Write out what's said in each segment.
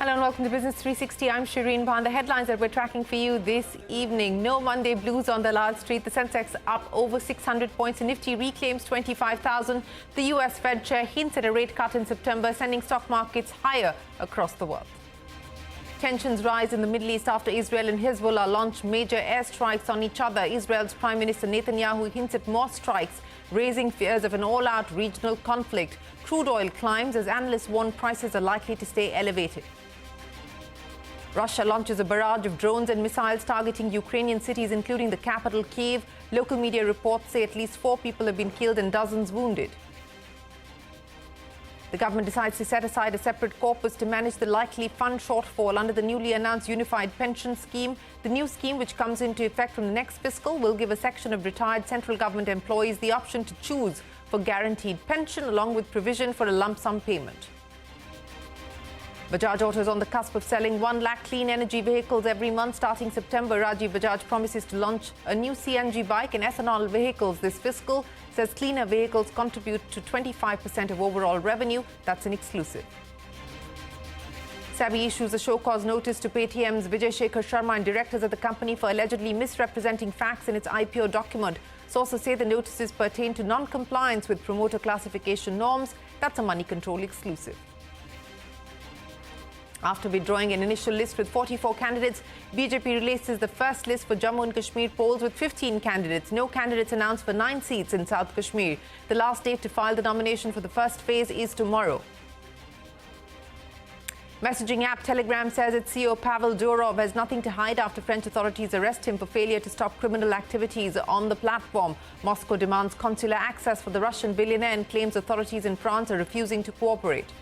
Hello and welcome to Business 360. I'm Shireen Bhan. The headlines that we're tracking for you this evening. No Monday blues on the Lal Street. The sensex up over 600 points. The Nifty reclaims 25,000. The US Fed chair hints at a rate cut in September, sending stock markets higher across the world. Tensions rise in the Middle East after Israel and Hezbollah launch major airstrikes on each other. Israel's Prime Minister Netanyahu hints at more strikes, raising fears of an all-out regional conflict. Crude oil climbs as analysts warn prices are likely to stay elevated. Russia launches a barrage of drones and missiles targeting Ukrainian cities, including the capital, Kyiv. Local media reports say at least 4 people have been killed and dozens wounded. The government decides to set aside a separate corpus to manage the likely fund shortfall under the newly announced unified pension scheme. The new scheme, which comes into effect from the next fiscal, will give a section of retired central government employees the option to choose for guaranteed pension, along with provision for a lump sum payment. Bajaj Auto is on the cusp of selling 1 lakh clean energy vehicles every month starting September. Rajiv Bajaj promises to launch a new CNG bike and ethanol vehicles this fiscal. Says cleaner vehicles contribute to 25% of overall revenue. That's an exclusive. SEBI issues a show-cause notice to Paytm's Vijay Shekhar Sharma and directors of the company for allegedly misrepresenting facts in its IPO document. Sources say the notices pertain to non-compliance with promoter classification norms. That's a money control exclusive. After withdrawing an initial list with 44 candidates, BJP releases the first list for Jammu and Kashmir polls with 15 candidates. No candidates announced for 9 seats in South Kashmir. The last date to file the nomination for the first phase is tomorrow. Messaging app Telegram says its CEO Pavel Durov has nothing to hide after French authorities arrest him for failure to stop criminal activities on the platform. Moscow demands consular access for the Russian billionaire and claims authorities in France are refusing to cooperate.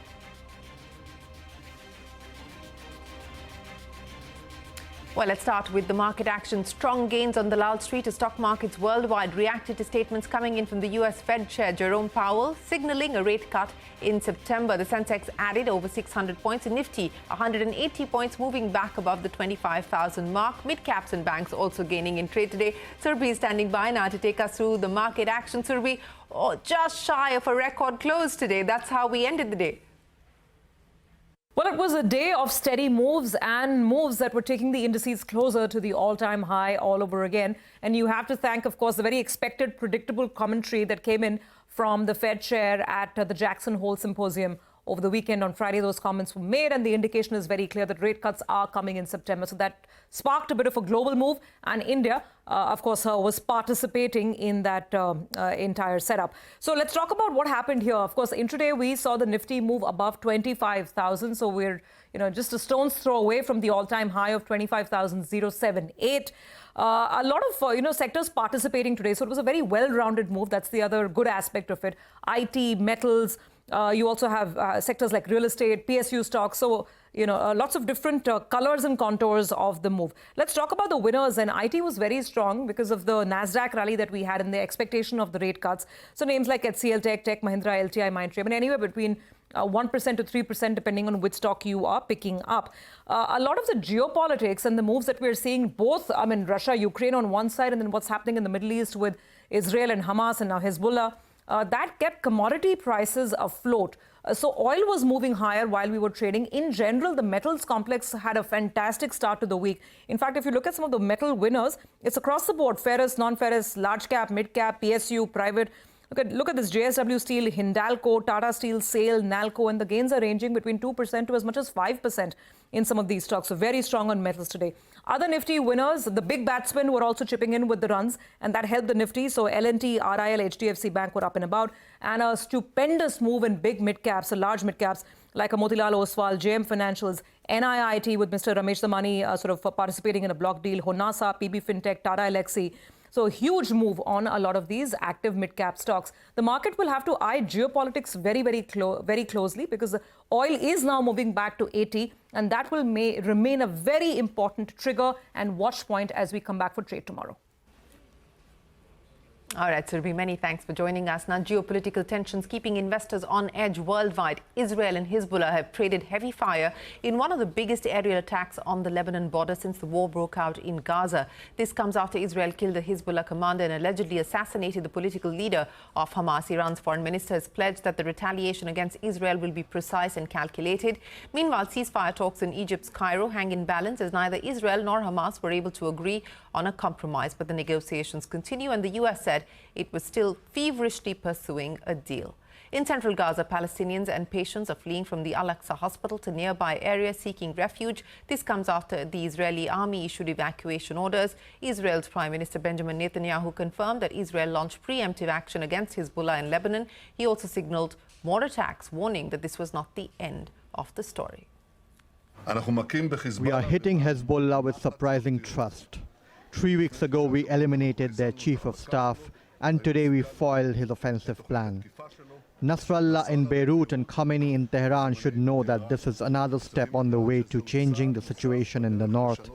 Well, let's start with the market action. Strong gains on the Lal Street as stock markets worldwide reacted to statements coming in from the US Fed Chair Jerome Powell, signaling a rate cut in September. The sensex added over 600 points and Nifty 180 points, moving back above the 25,000 mark. Mid-caps and banks also gaining in trade today. Surabhi is standing by now to take us through the market action. Surabhi, just shy of a record close today. That's how we ended the day. Well, it was a day of steady moves and moves that were taking the indices closer to the all-time high all over again. And you have to thank, of course, the very expected, predictable commentary that came in from the Fed chair at the Jackson Hole Symposium over the weekend. On Friday, those comments were made, and the indication is very clear that rate cuts are coming in September. So that sparked a bit of a global move, and India, of course, was participating in that entire setup. So let's talk about what happened here. Of course, intraday, we saw the Nifty move above 25,000. So we're, just a stone's throw away from the all-time high of 25,078. A lot of, sectors participating today. So it was a very well-rounded move. That's the other good aspect of it. IT, metals. You also have sectors like real estate, PSU stocks. So, lots of different colors and contours of the move. Let's talk about the winners. And IT was very strong because of the NASDAQ rally that we had and the expectation of the rate cuts. So names like HCL Tech, Tech Mahindra, LTI, Mindtree, anywhere between 1% to 3%, depending on which stock you are picking up. A lot of the geopolitics and the moves that we're seeing, both, Russia, Ukraine on one side, and then what's happening in the Middle East with Israel and Hamas and now Hezbollah, that kept commodity prices afloat. So oil was moving higher while we were trading. In general, the metals complex had a fantastic start to the week. In fact, if you look at some of the metal winners, it's across the board: ferrous, non-ferrous, large cap, mid cap, PSU, private. Look at this: JSW Steel, Hindalco, Tata Steel, SAIL, Nalco, and the gains are ranging between 2% to as much as 5% in some of these stocks. So very strong on metals today. Other Nifty winners, the big batsmen were also chipping in with the runs, and that helped the Nifty. So L&T, RIL, HDFC Bank were up and about, and a stupendous move in big mid caps, large mid caps like a Motilal Oswal, JM Financials, NIIT with Mr. Ramesh Damani participating in a block deal, Honasa, PB Fintech, Tata Elxsi. So a huge move on a lot of these active mid-cap stocks. The market will have to eye geopolitics very closely because oil is now moving back to 80, and that will remain a very important trigger and watch point as we come back for trade tomorrow. All right, Surabhi, many thanks for joining us. Now, geopolitical tensions keeping investors on edge worldwide. Israel and Hezbollah have traded heavy fire in one of the biggest aerial attacks on the Lebanon border since the war broke out in Gaza. This comes after Israel killed the Hezbollah commander and allegedly assassinated the political leader of Hamas. Iran's foreign minister has pledged that the retaliation against Israel will be precise and calculated. Meanwhile, ceasefire talks in Egypt's Cairo hang in balance as neither Israel nor Hamas were able to agree on a compromise. But the negotiations continue, and the U.S. said it was still feverishly pursuing a deal. In central Gaza, Palestinians and patients are fleeing from the Al-Aqsa hospital to nearby areas seeking refuge. This comes after the Israeli army issued evacuation orders. Israel's Prime Minister Benjamin Netanyahu confirmed that Israel launched preemptive action against Hezbollah in Lebanon. He also signaled more attacks, warning that this was not the end of the story. We are hitting Hezbollah with surprising trust. 3 weeks ago, we eliminated their chief of staff, and today we foiled his offensive plan. Nasrallah in Beirut and Khamenei in Tehran should know that this is another step on the way to changing the situation in the north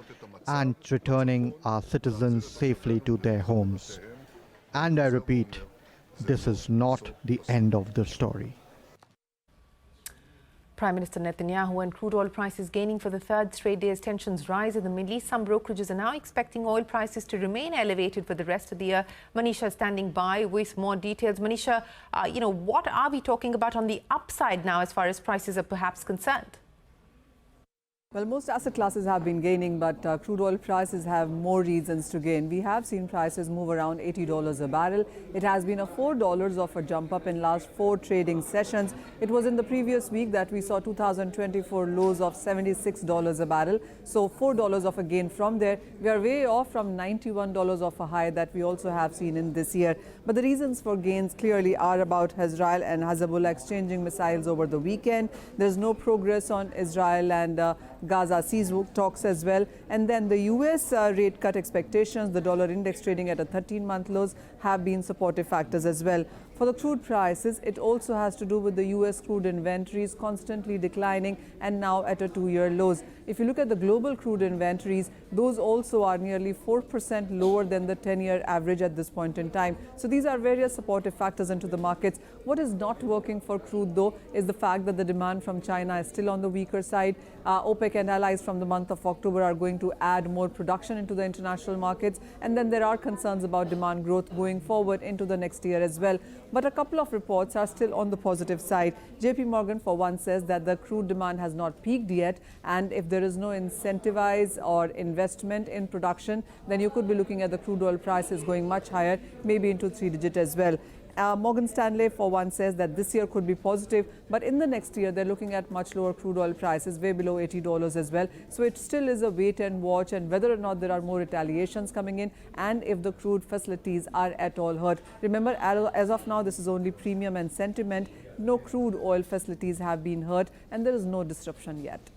and returning our citizens safely to their homes. And I repeat, this is not the end of the story. Prime Minister Netanyahu and crude oil prices gaining for the third straight day as tensions rise in the Middle East. Some brokerages are now expecting oil prices to remain elevated for the rest of the year. Manisha is standing by with more details. Manisha, what are we talking about on the upside now as far as prices are perhaps concerned? Well, most asset classes have been gaining, but crude oil prices have more reasons to gain. We have seen prices move around $80 a barrel. It has been a $4 of a jump up in last 4 trading sessions. It was in the previous week that we saw 2024 lows of $76 a barrel. So $4 of a gain from there. We are way off from $91 of a high that we also have seen in this year. But the reasons for gains clearly are about Israel and Hezbollah exchanging missiles over the weekend. There's no progress on Israel and Gaza ceasefire talks as well. And then the US rate cut expectations, the dollar index trading at a 13-month lows, have been supportive factors as well. For the crude prices, it also has to do with the US crude inventories constantly declining and now at a 2-year lows. If you look at the global crude inventories, those also are nearly 4% lower than the 10-year average at this point in time. So these are various supportive factors into the markets. What is not working for crude, though, is the fact that the demand from China is still on the weaker side. OPEC and allies from the month of October are going to add more production into the international markets. And then there are concerns about demand growth going forward into the next year as well. But a couple of reports are still on the positive side. JP Morgan, for one, says that the crude demand has not peaked yet. And if there is no incentivize or investment in production, then you could be looking at the crude oil prices going much higher, maybe into 3-digit as well. Morgan Stanley, for one, says that this year could be positive, but in the next year, they're looking at much lower crude oil prices, way below $80 as well. So it still is a wait and watch, and whether or not there are more retaliations coming in, and if the crude facilities are at all hurt. Remember, as of now, this is only premium and sentiment. No crude oil facilities have been hurt, and there is no disruption yet.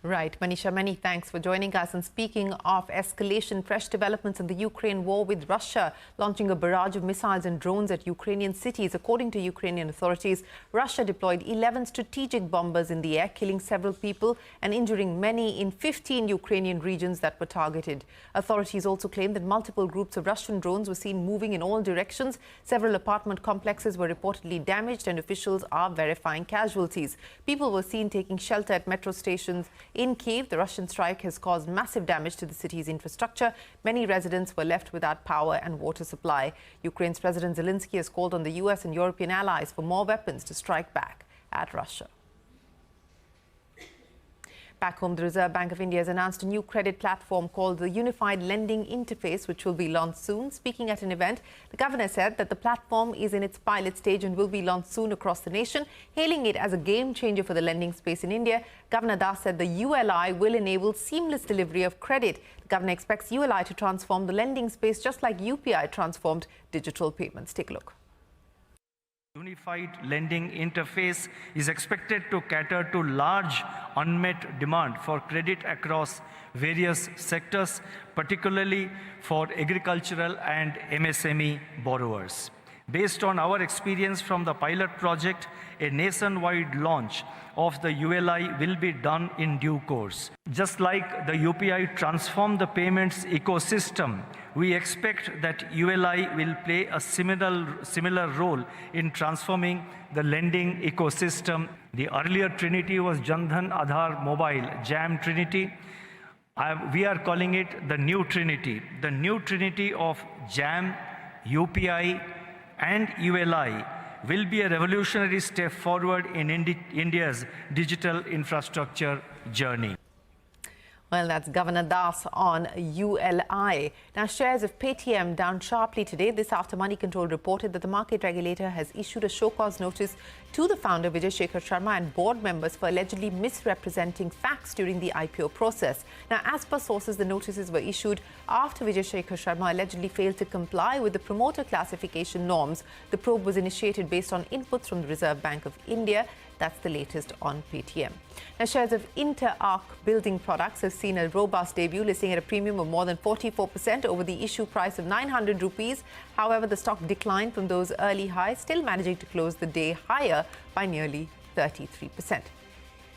Right. Manisha, many thanks for joining us. And speaking of escalation, fresh developments in the Ukraine war with Russia launching a barrage of missiles and drones at Ukrainian cities. According to Ukrainian authorities, Russia deployed 11 strategic bombers in the air, killing several people and injuring many in 15 Ukrainian regions that were targeted. Authorities also claimed that multiple groups of Russian drones were seen moving in all directions. Several apartment complexes were reportedly damaged, and officials are verifying casualties. People were seen taking shelter at metro stations in Kyiv. The Russian strike has caused massive damage to the city's infrastructure. Many residents were left without power and water supply. Ukraine's President Zelensky has called on the US and European allies for more weapons to strike back at Russia. Back home, the Reserve Bank of India has announced a new credit platform called the Unified Lending Interface, which will be launched soon. Speaking at an event, the governor said that the platform is in its pilot stage and will be launched soon across the nation, hailing it as a game changer for the lending space in India. Governor Das said the ULI will enable seamless delivery of credit. The governor expects ULI to transform the lending space just like UPI transformed digital payments. Take a look. Unified lending interface is expected to cater to large unmet demand for credit across various sectors, particularly for agricultural and MSME borrowers. Based on our experience from the pilot project, a nationwide launch of the ULI will be done in due course. Just like the UPI transformed the payments ecosystem, we expect that ULI will play a similar role in transforming the lending ecosystem. The earlier Trinity was Jan Dhan Aadhaar Mobile, JAM Trinity. We are calling it the new Trinity. The new Trinity of JAM, UPI, and ULI will be a revolutionary step forward in India's digital infrastructure journey. Well, that's Governor Das on ULI. Now, shares of Paytm down sharply today. This after Money Control reported that the market regulator has issued a show-cause notice to the founder, Vijay Shekhar Sharma, and board members for allegedly misrepresenting facts during the IPO process. Now, as per sources, the notices were issued after Vijay Shekhar Sharma allegedly failed to comply with the promoter classification norms. The probe was initiated based on inputs from the Reserve Bank of India. That's the latest on Paytm. Now, shares of Inter-Arc Building Products have seen a robust debut, listing at a premium of more than 44% over the issue price of 900 rupees. However, the stock declined from those early highs, still managing to close the day higher by nearly 33%.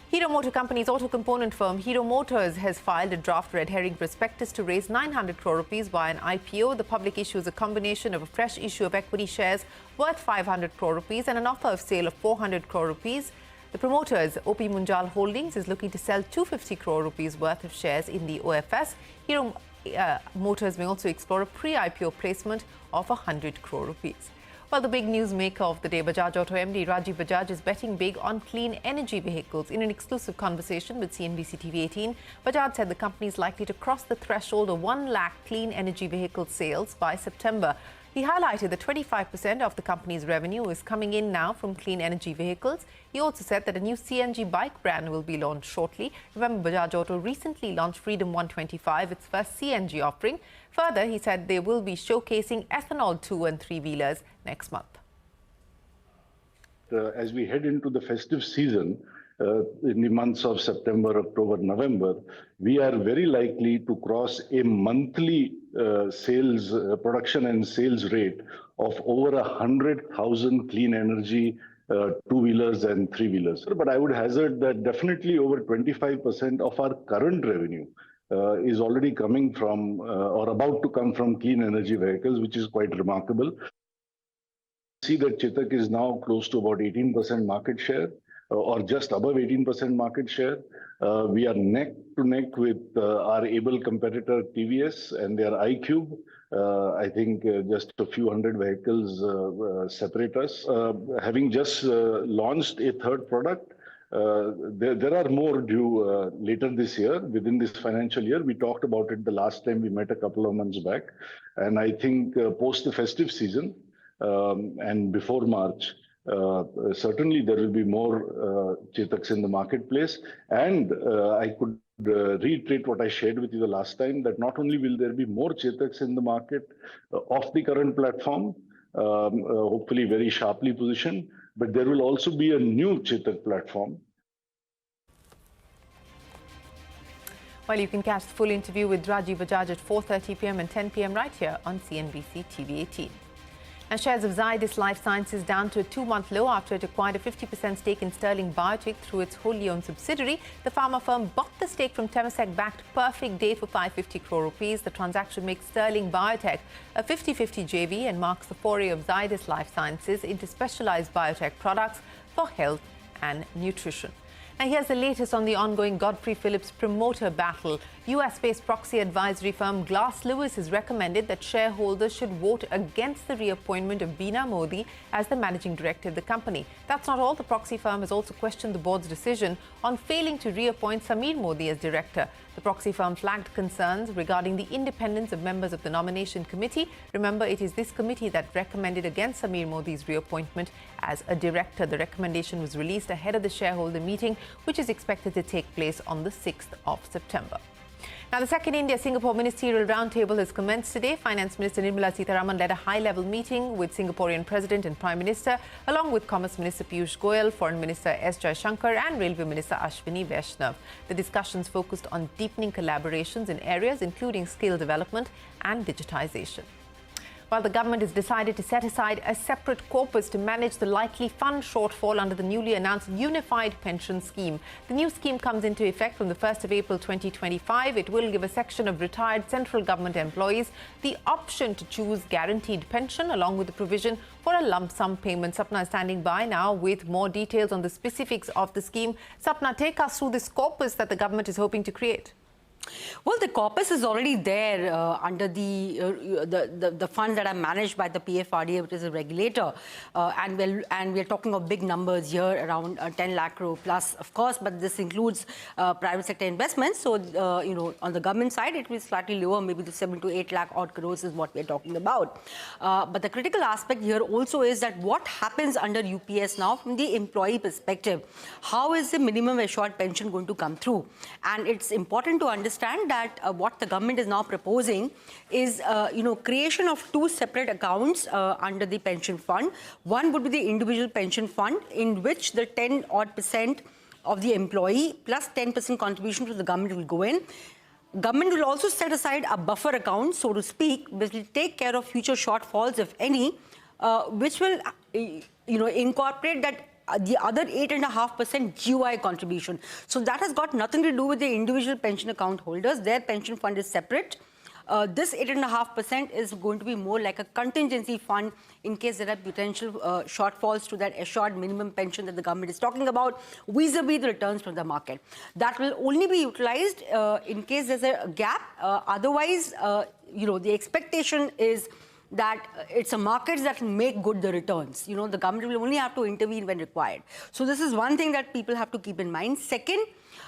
Hero Motor Company's auto component firm Hero Motors has filed a draft red herring prospectus to raise 900 crore rupees via an IPO. The public issue is a combination of a fresh issue of equity shares worth 500 crore rupees and an offer of sale of 400 crore rupees. The promoters, OP Munjal Holdings, is looking to sell 250 crore rupees worth of shares in the OFS. Hero Motors may also explore a pre-IPO placement of 100 crore rupees. Well, the big news maker of the day, Bajaj Auto MD Rajiv Bajaj, is betting big on clean energy vehicles. In an exclusive conversation with CNBC-TV18, Bajaj said the company is likely to cross the threshold of 1 lakh clean energy vehicle sales by September. He highlighted that 25% of the company's revenue is coming in now from clean energy vehicles. He also said that a new CNG bike brand will be launched shortly. Remember, Bajaj Auto recently launched Freedom 125, its first CNG offering. Further, he said they will be showcasing ethanol 2- and 3-wheelers next month. As we head into the festive season, in the months of September, October, November, we are very likely to cross a monthly sales production and sales rate of over 100,000 clean energy 2-wheelers and 3-wheelers. But I would hazard that definitely over 25% of our current revenue is already coming from or about to come from clean energy vehicles, which is quite remarkable. See that Chetak is now close to about 18% market share, or just above 18% market share. We are neck to neck with our able competitor TVS and their iQube. I think just a few hundred vehicles separate us. Having just launched a third product, there are more due later this year, within this financial year. We talked about it the last time we met a couple of months back. And I think post the festive season and before March, certainly there will be more Chetaks in the marketplace. And I could reiterate what I shared with you the last time, that not only will there be more Chetaks in the market of the current platform, hopefully very sharply positioned, but there will also be a new Chetak platform. Well, you can catch the full interview with Rajiv Bajaj at 4:30 p.m. and 10 p.m. right here on CNBC-TV18. Now, shares of Zydus Life Sciences down to a 2-month low after it acquired a 50% stake in Sterling Biotech through its wholly owned subsidiary. The pharma firm bought the stake from Temasek-backed Perfect Day for 550 crore rupees. The transaction makes Sterling Biotech a 50-50 JV and marks the foray of Zydus Life Sciences into specialized biotech products for health and nutrition. Now, here's the latest on the ongoing Godfrey Phillips promoter battle. US-based proxy advisory firm Glass Lewis has recommended that shareholders should vote against the reappointment of Beena Modi as the managing director of the company. That's not all. The proxy firm has also questioned the board's decision on failing to reappoint Sameer Modi as director. The proxy firm flagged concerns regarding the independence of members of the nomination committee. Remember, it is this committee that recommended against Sameer Modi's reappointment as a director. The recommendation was released ahead of the shareholder meeting, which is expected to take place on the 6th of September. Now, the second India-Singapore Ministerial Roundtable has commenced today. Finance Minister Nirmala Sitharaman led a high-level meeting with Singaporean President and Prime Minister, along with Commerce Minister Piyush Goyal, Foreign Minister S. Jaishankar and Railway Minister Ashwini Vaishnav. The discussions focused on deepening collaborations in areas including skill development and digitization. while the government has decided to set aside a separate corpus to manage the likely fund shortfall under the newly announced unified pension scheme. The new scheme comes into effect from the 1st of April 2025. It will give a section of retired central government employees the option to choose guaranteed pension along with the provision for a lump sum payment. Sapna is standing by now with more details on the specifics of the scheme. Sapna, take us through this corpus that the government is hoping to create. Well, the corpus is already there under the funds that are managed by the PFRDA, which is a regulator, and we're talking of big numbers here, around 10 lakh crore plus, of course. But this includes private sector investments. So, on the government side, it will be slightly lower, maybe the 7 to 8 lakh odd crores is what we're talking about. But the critical aspect here also is that what happens under UPS now from the employee perspective? How is the minimum assured pension going to come through? And it's important to understand that what the government is now proposing is, creation of two separate accounts under the pension fund. One would be the individual pension fund, in which the 10% of the employee plus 10% contribution to the government will go in. Government will also set aside a buffer account, so to speak, which will take care of future shortfalls, if any, which will, incorporate that the other 8.5% GOI contribution. So that has got nothing to do with the individual pension account holders. Their pension fund is separate. This 8.5% is going to be more like a contingency fund in case there are potential shortfalls to that assured minimum pension that the government is talking about, vis-a-vis the returns from the market. That will only be utilized in case there's a gap. Otherwise, the expectation is that it's a market that will make good the returns. The government will only have to intervene when required. So this is one thing that people have to keep in mind. Second,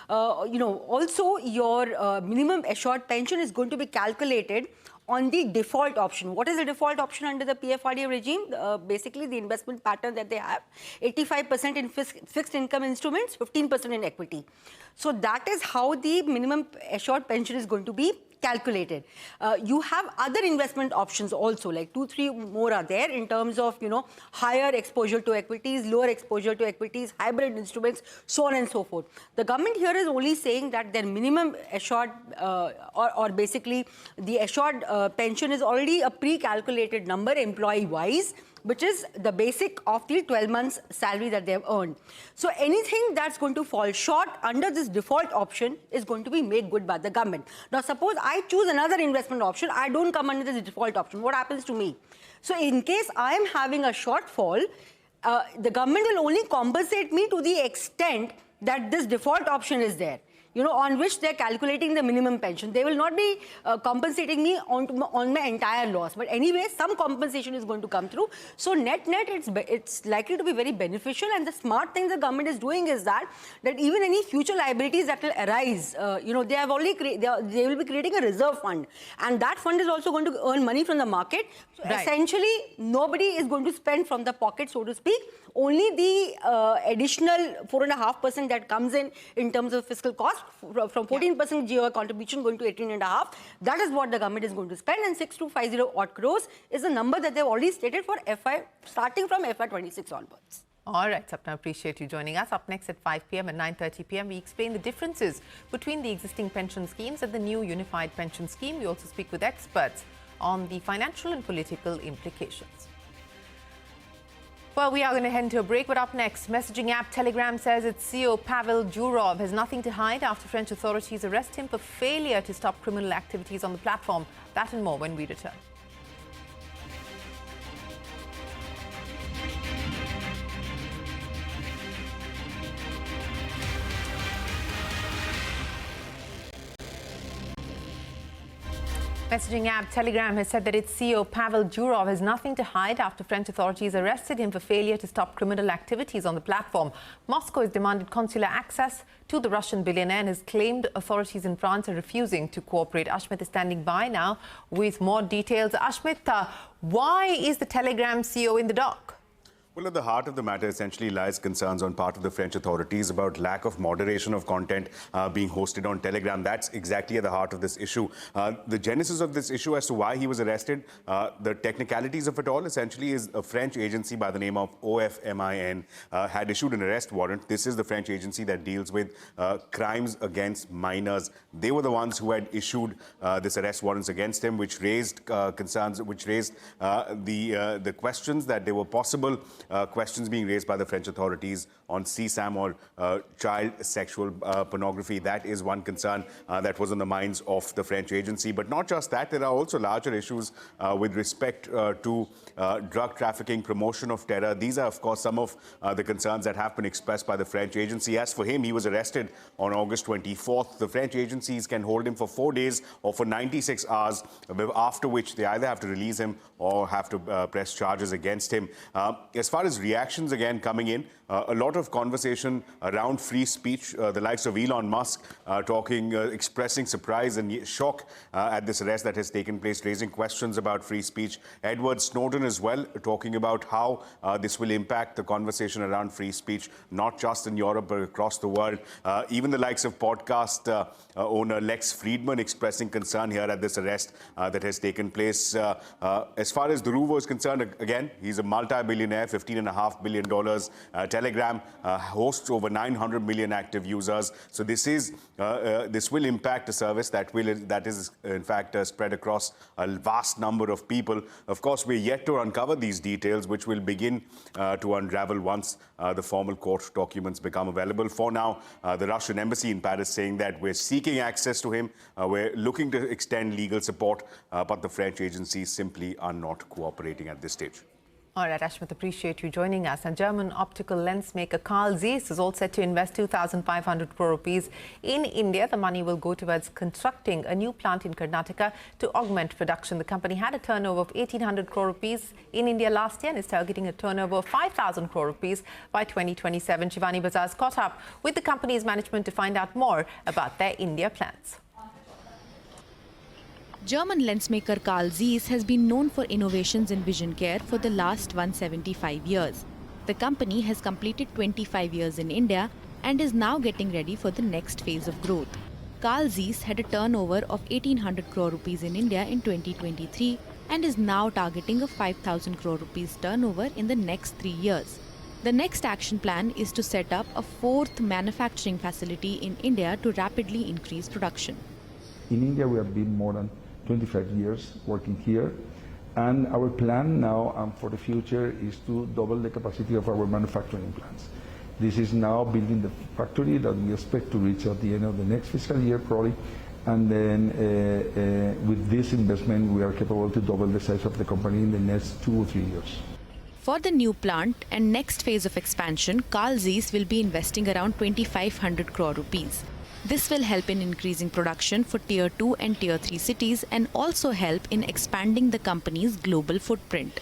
also your minimum assured pension is going to be calculated on the default option. What is the default option under the PFRDA regime? Basically, the investment pattern that they have, 85% in fixed income instruments, 15% in equity. So that is how the minimum assured pension is going to be calculated. You have other investment options also, like 2-3 more are there in terms of, higher exposure to equities, lower exposure to equities, hybrid instruments, so on and so forth. The government here is only saying that their minimum assured or basically the assured pension is already a pre-calculated number employee-wise, which is the basic of the 12 months salary that they have earned. So anything that's going to fall short under this default option is going to be made good by the government. Now, suppose I choose another investment option, I don't come under this default option. What happens to me? So in case I am having a shortfall, the government will only compensate me to the extent that this default option is there, on which they're calculating the minimum pension. They will not be compensating me on my entire loss. But anyway, some compensation is going to come through. So net, it's likely to be very beneficial. And the smart thing the government is doing is that even any future liabilities that will arise, they have already they will be creating a reserve fund. And that fund is also going to earn money from the market. So essentially, nobody is going to spend from the pocket, so to speak. Only the additional 4.5% that comes in terms of fiscal cost, from 14% GOI contribution going to 18.5%, that is what the government is going to spend, and 6250 odd crores is the number that they've already stated for starting from FY26 onwards. All right, Sapna, appreciate you joining us. Up next at 5 p.m. and 9:30 p.m, we explain the differences between the existing pension schemes and the new unified pension scheme. We also speak with experts on the financial and political implications. Well, we are going to head into a break, but up next, messaging app Telegram says its CEO Pavel Durov has nothing to hide after French authorities arrest him for failure to stop criminal activities on the platform. That and more when we return. Messaging app Telegram has said that its CEO Pavel Durov has nothing to hide after French authorities arrested him for failure to stop criminal activities on the platform. Moscow has demanded consular access to the Russian billionaire and has claimed authorities in France are refusing to cooperate. Ashmit is standing by now with more details. Ashmit, why is the Telegram CEO in the dock? Well, at the heart of the matter essentially lies concerns on part of the French authorities about lack of moderation of content being hosted on Telegram. That's exactly at the heart of this issue. The genesis of this issue as to why he was arrested, the technicalities of it all essentially is a French agency by the name of OFMIN had issued an arrest warrant. This is the French agency that deals with crimes against minors. They were the ones who had issued this arrest warrants against him, which raised concerns, which raised the questions that there were possible questions being raised by the French authorities on CSAM or child sexual pornography. That is one concern that was on the minds of the French agency. But not just that, there are also larger issues with respect to drug trafficking, promotion of terror. These are, of course, some of the concerns that have been expressed by the French agency. As for him, he was arrested on August 24th. The French agencies can hold him for 4 days or for 96 hours, after which they either have to release him or have to press charges against him. As far as reactions again coming in, a lot of conversation around free speech, the likes of Elon Musk expressing surprise and shock at this arrest that has taken place, raising questions about free speech. Edward Snowden as well, talking about how this will impact the conversation around free speech, not just in Europe, but across the world. Even the likes of podcast owner Lex Friedman expressing concern here at this arrest that has taken place. As far as Duruvo is concerned, again, he's a multi-billionaire, $15.5 billion. Telegram hosts over 900 million active users. So this will impact a service that is in fact spread across a vast number of people. Of course, we're yet to uncover these details, which will begin to unravel once the formal court documents become available. For now, the Russian embassy in Paris saying that we're seeking access to him. We're looking to extend legal support, but the French agencies simply are not cooperating at this stage. All right, Ashmit, appreciate you joining us. And German optical lens maker Carl Zeiss is all set to invest 2,500 crore rupees in India. The money will go towards constructing a new plant in Karnataka to augment production. The company had a turnover of 1,800 crore rupees in India last year and is targeting a turnover of 5,000 crore rupees by 2027. Shivani Bazar's caught up with the company's management to find out more about their India plans. German lensmaker Carl Zeiss has been known for innovations in vision care for the last 175 years. The company has completed 25 years in India and is now getting ready for the next phase of growth. Carl Zeiss had a turnover of 1,800 crore rupees in India in 2023 and is now targeting a 5,000 crore rupees turnover in the next 3 years. The next action plan is to set up a fourth manufacturing facility in India to rapidly increase production. In India, we have been more than 25 years working here, and our plan now and for the future is to double the capacity of our manufacturing plants. This is now building the factory that we expect to reach at the end of the next fiscal year probably, and then with this investment we are capable to double the size of the company in the next 2 or 3 years. For the new plant and next phase of expansion, Carl Zeiss will be investing around 2,500 crore rupees. This will help in increasing production for Tier 2 and Tier 3 cities and also help in expanding the company's global footprint.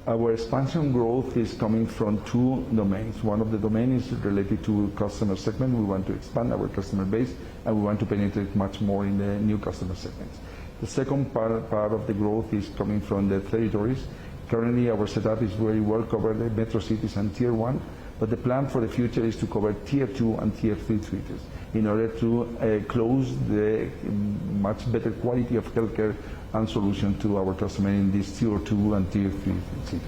Our expansion growth is coming from 2 domains. One of the domains is related to customer segment. We want to expand our customer base and we want to penetrate much more in the new customer segments. The second part of the growth is coming from the territories. Currently our setup is very well covered in metro cities and Tier 1, but the plan for the future is to cover Tier 2 and Tier 3 cities in order to close the much better quality of healthcare and solution to our customer in these Tier 2 and Tier 3 cities.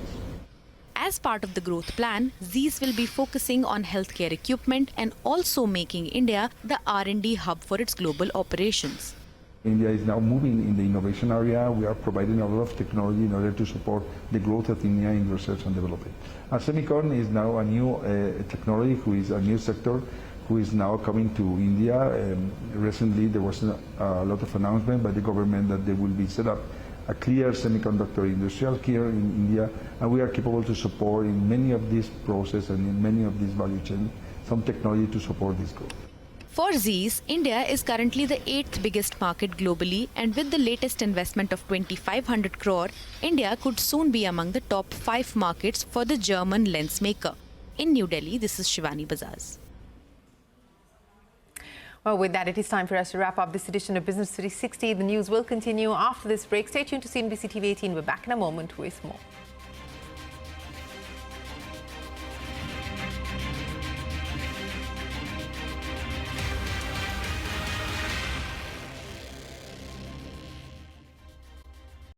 As part of the growth plan, Zeiss will be focusing on healthcare equipment and also making India the R&D hub for its global operations. India is now moving in the innovation area. We are providing a lot of technology in order to support the growth of India in research and development. Semicon is now a new technology, who is a new sector, who is now coming to India. Recently there was a lot of announcement by the government that there will be set up a clear semiconductor industrial here in India, and we are capable to support in many of these processes and in many of these value chains some technology to support this growth. For Zeiss, India is currently the 8th biggest market globally, and with the latest investment of 2,500 crore, India could soon be among the top 5 markets for the German lens maker. In New Delhi, this is Shivani Bazaz. Well, with that, it is time for us to wrap up this edition of Business 360. The news will continue after this break. Stay tuned to CNBC-TV18. We're back in a moment with more.